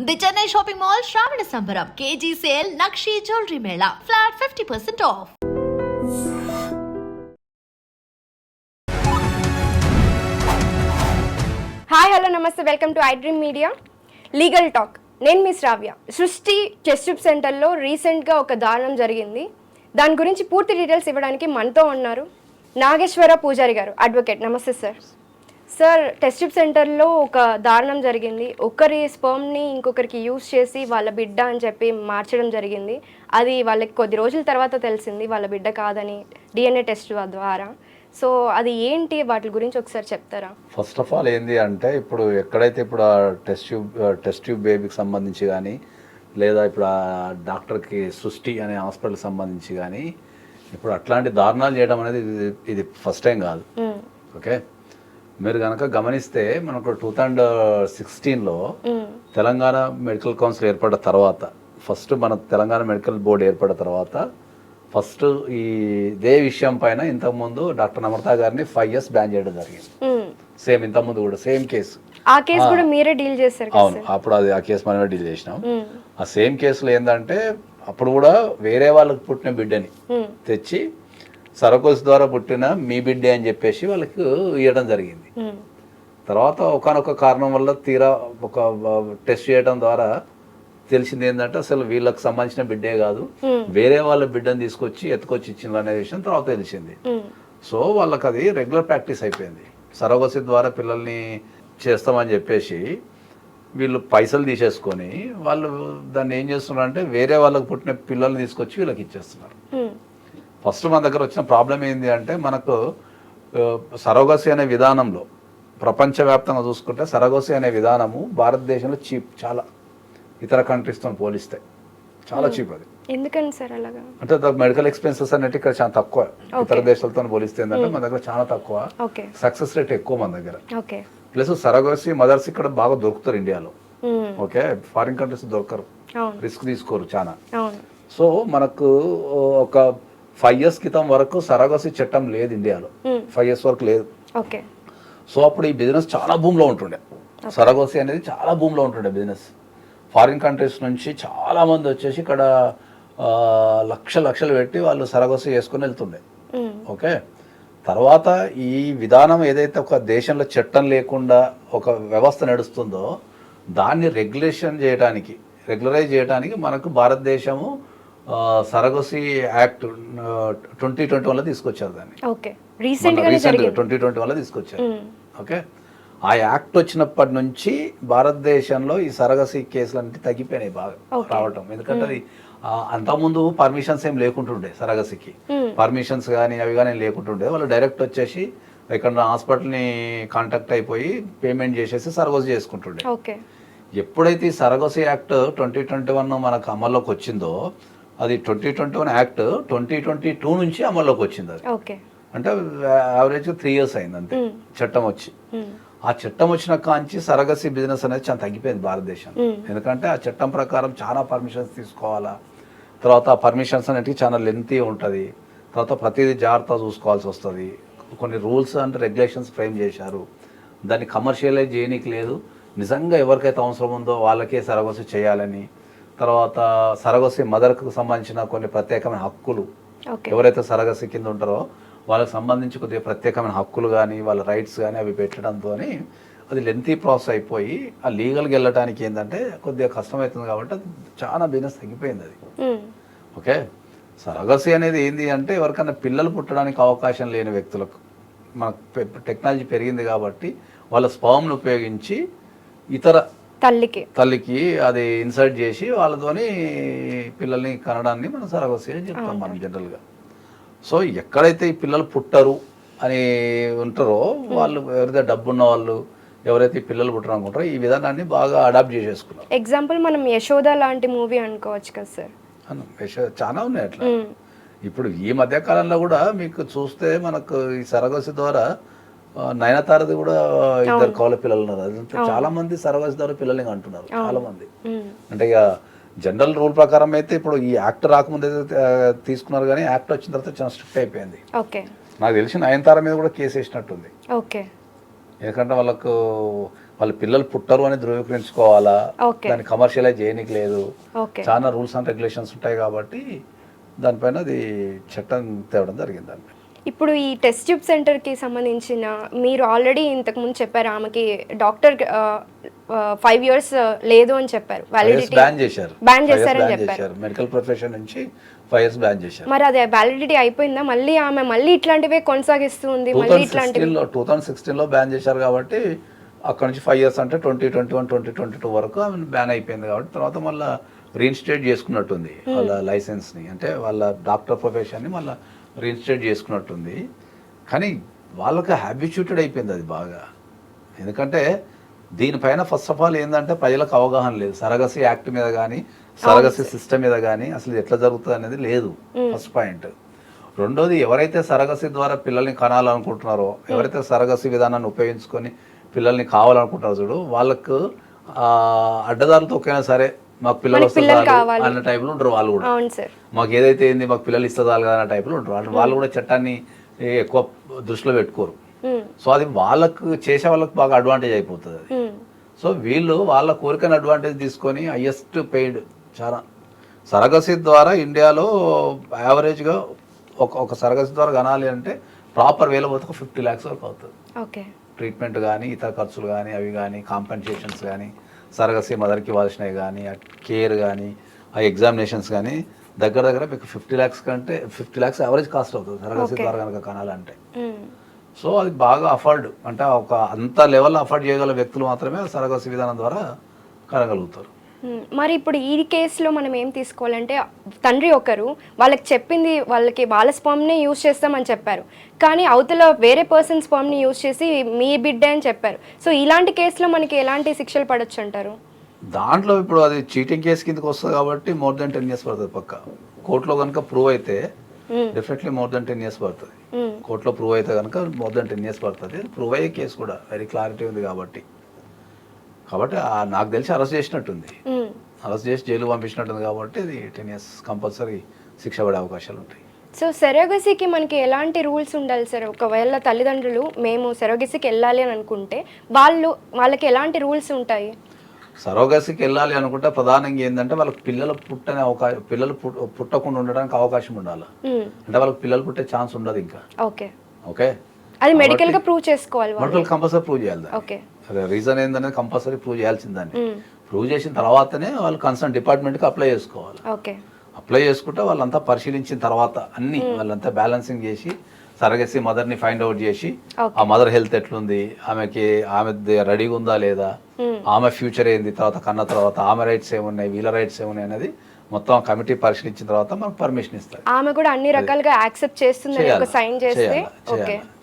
The Chennai shopping mall శ్రావణ సంబరం KG sale నక్షి జ్యువెలరీ మేళా ఫ్లాట్ 50% ఆఫ్. హాయ్ హలో నమస్తే, welcome to iDream Media legal talk. నేను మీ శ్రావ్య. సృష్టి చెస్ట్ ట్యూబ్ సెంటర్లో రీసెంట్గా ఒక దారుణం జరిగింది. దాని గురించి పూర్తి డీటెయిల్స్ ఇవ్వడానికి మనతో ఉన్నారు నాగేశ్వర పూజారి గారు, అడ్వకేట్. నమస్తే సార్. సార్, టెస్ట్ ట్యూబ్ సెంటర్లో ఒక దారుణం జరిగింది. ఒకరి స్పర్మ్ని ఇంకొకరికి యూజ్ చేసి వాళ్ళ బిడ్డ అని చెప్పి మార్చడం జరిగింది. అది వాళ్ళకి కొద్ది రోజుల తర్వాత తెలిసింది వాళ్ళ బిడ్డ కాదని DNA టెస్ట్ ద్వారా. సో అది ఏంటి, వాటి గురించి ఒకసారి చెప్తారా? ఫస్ట్ ఆఫ్ ఆల్ ఏంది అంటే, ఇప్పుడు ఎక్కడైతే ఇప్పుడు ఆ టెస్ట్ ట్యూబ్ బేబీకి సంబంధించి కానీ, లేదా ఇప్పుడు ఆ డాక్టర్కి సృష్టి అనే హాస్పిటల్కి సంబంధించి కానీ, ఇప్పుడు అట్లాంటి దారుణాలు చేయడం అనేది ఇది ఫస్ట్ టైం కాదు. ఓకే, మీరు కనుక గమనిస్తే మనకు 2016లో తెలంగాణ మెడికల్ కౌన్సిల్ ఏర్పడిన తర్వాత, ఫస్ట్ మన తెలంగాణ మెడికల్ బోర్డు ఏర్పడిన తర్వాత ఫస్ట్ ఇదే విషయం పైన ఇంతకుముందు డాక్టర్ నమ్రత గారిని 5 years బ్యాన్ చేయడం జరిగింది. సేమ్ ఇంతకుముందు కూడా సేమ్ కేసు. ఆ కేసు కూడా మీరే డీల్ చేశారు? అవును, అప్పుడు అది ఆ కేసు మనమే డీల్ చేసినాం. ఆ సేమ్ కేసులో ఏంటంటే, అప్పుడు కూడా వేరే వాళ్ళకి పుట్టిన బిడ్డని తెచ్చి సరకోస్ ద్వారా పుట్టిన మీ బిడ్డే అని చెప్పేసి వాళ్ళకి ఇవ్వడం జరిగింది. తర్వాత ఒకనొక కారణం వల్ల తీరా ఒక టెస్ట్ చేయడం ద్వారా తెలిసింది ఏంటంటే, అసలు వీళ్ళకి సంబంధించిన బిడ్డే కాదు, వేరే వాళ్ళ బిడ్డను తీసుకొచ్చి ఎత్తుకొచ్చి ఇచ్చింది అనే విషయం తర్వాత తెలిసింది. సో వాళ్ళకి అది రెగ్యులర్ ప్రాక్టీస్ అయిపోయింది. సరోగసి ద్వారా పిల్లల్ని చేస్తామని చెప్పేసి వీళ్ళు పైసలు తీసేసుకొని వాళ్ళు దాన్ని ఏం చేస్తున్నారు అంటే, వేరే వాళ్ళకి పుట్టిన పిల్లల్ని తీసుకొచ్చి వీళ్ళకి ఇచ్చేస్తున్నారు. ఫస్ట్ మన దగ్గర వచ్చిన ప్రాబ్లం ఏంటి అంటే, మనకు సరోగసి అనే విధానంలో ప్రపంచవ్యాప్తంగా చూసుకుంటే సరోగసి అనే విధానము భారతదేశంలో చీప్, చాలా ఇతర కంట్రీస్తో పోలిస్తే చాలా చీప్. అది ఎందుకని సార్ అలాగా? అంటే మెడికల్ ఎక్స్పెన్సెస్ అనేవి ఇక్కడ చాలా తక్కువ, ఇతర దేశాలతో పోలిస్తే ఏంటంటే మన దగ్గర చాలా తక్కువ, సక్సెస్ రేట్ ఎక్కువ మన దగ్గర. ప్లస్ సరోగసి మదర్స్ ఇక్కడ బాగా దొరుకుతారు ఇండియాలో. ఓకే, ఫారిన్ కంట్రీస్ దొరకరు, రిస్క్ తీసుకోరు చాలా. సో మనకు ఒక 5 years క్రితం వరకు సరోగసి చట్టం లేదు ఇండియాలో, 5 years వరకు లేదు. సో అప్పుడు ఈ బిజినెస్ చాలా భూమిలో ఉంటుండే, సరోగసి అనేది చాలా భూమిలో ఉంటుండే బిజినెస్. ఫారిన్ కంట్రీస్ నుంచి చాలా మంది వచ్చేసి ఇక్కడ లక్షలు పెట్టి వాళ్ళు సరోగసి చేసుకుని వెళ్తుండే. ఓకే, తర్వాత ఈ విధానం ఏదైతే ఒక దేశంలో చట్టం లేకుండా ఒక వ్యవస్థ నడుస్తుందో దాన్ని రెగ్యులరైజ్ చేయడానికి మనకు భారతదేశము సరోగసి యాక్ట్ 2021లో తీసుకొచ్చారు. దాన్ని 2021లో తీసుకొచ్చారు. ఓకే, ఆ యాక్ట్ వచ్చినప్పటి నుంచి భారతదేశంలో ఈ సరోగసి కేసులన్నీ తగ్గిపోయినాయి బాగా రావటం. ఎందుకంటే అది అంతకుముందు పర్మిషన్స్ ఏం లేకుంటుండే, సరోగసికి పర్మిషన్స్ కానీ అవి కానీ లేకుంటుండే. వాళ్ళు డైరెక్ట్ వచ్చేసి ఇక్కడ హాస్పిటల్ని కాంటాక్ట్ అయిపోయి పేమెంట్ చేసేసి సరోగసి చేసుకుంటుండే. ఎప్పుడైతే ఈ సరోగసి యాక్ట్ 2021 మనకు అమల్లోకి వచ్చిందో, అది 2021 యాక్ట్ 2022 నుంచి అమల్లోకి వచ్చింది. అది అంటే యావరేజ్ 3 years అయింది అంతే చట్టం వచ్చి. ఆ చట్టం వచ్చిన కాంచి సరోగసి బిజినెస్ అనేది చాలా తగ్గిపోయింది భారతదేశం. ఎందుకంటే ఆ చట్టం ప్రకారం చాలా పర్మిషన్స్ తీసుకోవాలా, తర్వాత ఆ పర్మిషన్స్ అనేటివి చాలా లెంతీ ఉంటుంది, తర్వాత ప్రతిదీ జాగ్రత్త చూసుకోవాల్సి వస్తుంది. కొన్ని రూల్స్ అంటే రెగ్యులేషన్స్ ఫ్రేమ్ చేశారు, దాన్ని కమర్షియలైజ్ చేయనీకి లేదు. నిజంగా ఎవరికైతే అవసరం ఉందో వాళ్ళకే సరోగసి చేయాలని, తర్వాత సరోగసి మదర్కు సంబంధించిన కొన్ని ప్రత్యేకమైన హక్కులు, ఎవరైతే సరోగసి కింద ఉంటారో వాళ్ళకి సంబంధించి కొద్దిగా ప్రత్యేకమైన హక్కులు కానీ వాళ్ళ రైట్స్ కానీ అవి పెట్టడంతో అది లెంతీ ప్రాసెస్ అయిపోయి ఆ లీగల్కి వెళ్ళడానికి ఏంటంటే కొద్దిగా కష్టమవుతుంది. కాబట్టి అది చాలా బిజినెస్ తగ్గిపోయింది అది. ఓకే, సరోగసి అనేది ఏంటి అంటే, ఎవరికైనా పిల్లలు పుట్టడానికి అవకాశం లేని వ్యక్తులకు మనకు టెక్నాలజీ పెరిగింది కాబట్టి వాళ్ళ స్పర్మ్ను ఉపయోగించి ఇతర తల్లికి అది ఇన్సర్ట్ చేసి వాళ్ళతోని పిల్లల్ని కనడాన్ని మనం సరోగసి అని చెప్తాం మనం జనరల్గా. సో ఎక్కడైతే ఈ పిల్లలు పుట్టరు అని ఉంటారో వాళ్ళు, ఎవరైతే డబ్బున్న వాళ్ళు, ఎవరైతే ఈ పిల్లలు పుట్టరు అనుకుంటారో ఈ విధానాన్ని బాగా అడాప్ట్ చేసేసుకున్నారు. ఎగ్జాంపుల్ మనం యశోద లాంటి మూవీ అనుకోవచ్చు కదా సార్? చాలా ఉన్నాయి అట్లా. ఇప్పుడు ఈ మధ్య కాలంలో కూడా మీకు చూస్తే మనకు ఈ సరోగసి ద్వారా నయనతారది కూడా 2 కవల పిల్లలు ఉన్నారు. అదంతా చాలా మంది సరోగసి ద్వారా పిల్లల్ని అంటున్నారు చాలా మంది. అంటే ఇక జనరల్ రూల్ ప్రకారం అయితే ఇప్పుడు ఈ యాక్ట్ రాకముందు అయితే తీసుకున్నారు, కానీ యాక్ట్ వచ్చిన తర్వాత చాలా స్ట్రిక్ట్ అయిపోయింది. నాకు తెలిసి నయనతార మీద కూడా కేసు వేసినట్టుంది. ఎందుకంటే వాళ్ళకు వాళ్ళ పిల్లలు పుట్టరు అని ధృవీకరించుకోవాలా, ఓకే దాన్ని కమర్షియలైజ్ చేయనికి లేదు, ఓకే చాలా రూల్స్ అండ్ రెగ్యులేషన్స్ ఉంటాయి కాబట్టి దానిపైన అది చట్టం తేవడం జరిగింది. దానిపైన ఇప్పుడు ఈ టెస్ట్ ట్యూబ్ సెంటర్కి సంబంధించిన మీరు ఆల్రెడీ ఇంతకుముందు చెప్పారు ఆమెకి డాక్టర్ 5 years లేదు అని చెప్పారు, వ్యాలిడిటీ బ్యాన్ చేశారని చెప్పారు, మెడికల్ ప్రొఫెషన్ నుంచి 5 years బ్యాన్ చేశారు. మరి అదే వ్యాలిడిటీ అయిపోయిందా? మళ్ళీ ఆమె మళ్ళీ ఇట్లాంటివే కొనసాగిస్తుంది? మళ్ళీ ఇట్లాంటివి 2016లో బ్యాన్ చేశారు కాబట్టి అక్కడ నుంచి 5 years అంటే 2021, 2022 వరకు ఆమె బ్యాన్ అయిపోయింది కాబట్టి తర్వాత మళ్ళీ రీఇన్స్టేట్ చేసుకున్నట్టుంది వాళ్ళ లైసెన్స్ని, అంటే వాళ్ళ డాక్టర్ ప్రొఫెషన్ని మళ్ళీ రీఇన్స్టేట్ చేసుకున్నట్టుంది. కానీ వాళ్ళకి హ్యాబిచ్యూటెడ్ అయిపోయింది అది బాగా. ఎందుకంటే దీనిపైన ఫస్ట్ ఆఫ్ ఆల్ ఏంటంటే ప్రజలకు అవగాహన లేదు, సరగసి యాక్ట్ మీద కానీ సరగసి సిస్టమ్ మీద కానీ అసలు ఎట్లా జరుగుతుంది అనేది లేదు, ఫస్ట్ పాయింట్. రెండోది, ఎవరైతే సరగసి ద్వారా పిల్లల్ని కనాలనుకుంటున్నారో, ఎవరైతే సరగసి విధానాన్ని ఉపయోగించుకొని పిల్లల్ని కావాలనుకుంటున్నారో చూడు, వాళ్ళకు అడ్డదారులతో ఒక్కైనా సరే మాకు పిల్లలు వస్తారు అన్న టైప్లో ఉంటారు వాళ్ళు కూడా. మాకు ఏదైతే ఏంది మాకు పిల్లలు ఇస్తారు కదా అన్న టైప్లో ఉంటారు వాళ్ళు కూడా. చట్టాన్ని ఎక్కువ దృష్టిలో పెట్టుకోరు. సో అది వాళ్ళకు చేసే వాళ్ళకి బాగా అడ్వాంటేజ్ అయిపోతుంది అది. సో వీళ్ళు వాళ్ళ కోరికను అడ్వాంటేజ్ తీసుకొని హైయెస్ట్ పెయిడ్ చాలా సరగసి ద్వారా ఇండియాలో యావరేజ్గా ఒక సరగసి ద్వారా కనాలి అంటే ప్రాపర్ వేలో పోతే 50 lakhs వరకు అవుతుంది. ఓకే, ట్రీట్మెంట్ కానీ ఇతర ఖర్చులు కానీ అవి కానీ కాంపెన్సేషన్స్ కానీ సరగసి మదర్కి ఇవ్వాల్సినవి కానీ ఆ కేర్ కానీ ఆ ఎగ్జామినేషన్స్ కానీ దగ్గర మీకు 50 lakhs కంటే 50 lakhs యావరేజ్ కాస్ట్ అవుతుంది సరగసి ద్వారా కనుక కనాలంటే. సో అది బాగా అఫోర్డ్, అంటే ఒక అంత లెవెల్లో అఫోర్డ్ చేయగల వ్యక్తులు మాత్రమే సరగసి విధానం ద్వారా కనగలుగుతారు. మరి ఇప్పుడు ఈ కేసులో మనం ఏం తీసుకోవాలంటే, తండ్రి ఒకరు వాళ్ళకి చెప్పింది వాళ్ళకి వాళ్ళ స్పర్మ్ని యూజ్ చేస్తామని చెప్పారు, కానీ అవతల వేరే పర్సన్ స్పర్మ్ని యూజ్ చేసి మీ బిడ్డ అని చెప్పారు. సో ఇలాంటి కేసులో మనకి ఎలాంటి శిక్షలు పడొచ్చు అంటారు? దాంట్లో ఇప్పుడు అది చీటింగ్ కేసు కిందకి వస్తుంది కాబట్టి more than 10 years పడుతుంది పక్క. కోర్టులో కనుక ప్రూవ్ అయితే డెఫినెట్లీ more than 10 years పడుతుంది. కోర్టులో ప్రూవ్ అయితే కనుక more than 10 years పడుతుంది. ప్రూవ్ అయ్యే కేసు కూడా వెరీ క్లారిటీ ఉంది కాబట్టి నాకు తెలిసి అరెస్ట్ చేసినట్టుంది, అరెస్ట్ చేసి జైలు పంపించినట్టుంది కాబట్టి అది 10 years కంపల్సరీ శిక్ష పడే అవకాశాలు ఉంటాయి. సో సెరోగసీకి మనకి ఎలాంటి రూల్స్ ఉండాలి సార్? ఒకవేళ తల్లిదండ్రులు మేము సెరోగసీకి వెళ్ళాలి అని అనుకుంటే వాళ్ళకి ఎలాంటి రూల్స్ ఉంటాయి? సరోగసికి వెళ్ళాలి అనుకుంటే ప్రధానంగా ఏంటంటే వాళ్ళకి పిల్లలు పుట్టకుండా ఉండడానికి అవకాశం ఉండాలి. అంటే వాళ్ళకి పిల్లలు పుట్టే ఛాన్స్ ఉండదు ఇంకా. ఓకే, అది మెడికల్ గా ప్రూవ్ చేసుకోవాలి, మెడికల్ కంపల్సరీ ప్రూవ్ చేయాలి. ఓకే, రీజన్ ఏంటనేది కంపల్సరీ ప్రూవ్ చేయాల్సిందని. ప్రూవ్ చేసిన తర్వాతనే వాళ్ళు కన్సర్న్ డిపార్ట్మెంట్కి అప్లై చేసుకోవాలి. అప్లై చేసుకుంటే వాళ్ళంతా పరిశీలించిన తర్వాత అన్ని వాళ్ళంతా బ్యాలెన్సింగ్ చేసి సరగసి మదర్ని ఫైండ్ అవుట్ చేసి ఆ మదర్ హెల్త్ ఎట్లుంది, ఆమె రెడీగా ఉందా లేదా, ఆమె ఫ్యూచర్ ఏంది, తర్వాత కన్న తర్వాత ఆమె రైట్స్ ఏమున్నాయి, వీళ్ళ రైట్స్ ఏమున్నాయి అనేది మొత్తం కమిటీ పరిశీలించిన తర్వాత మనకు పర్మిషన్ ఇస్తారు. ఆమె కూడా అన్ని రకాలుగా యాక్సెప్ట్ చేస్తుంది, ఒక సైన్ చేస్తే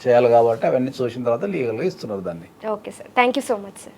చేయాలి కాబట్టి అవన్నీ చూసిన తర్వాత లీగల్గా ఇస్తున్నారు దాన్ని. Okay sir, thank you so much sir.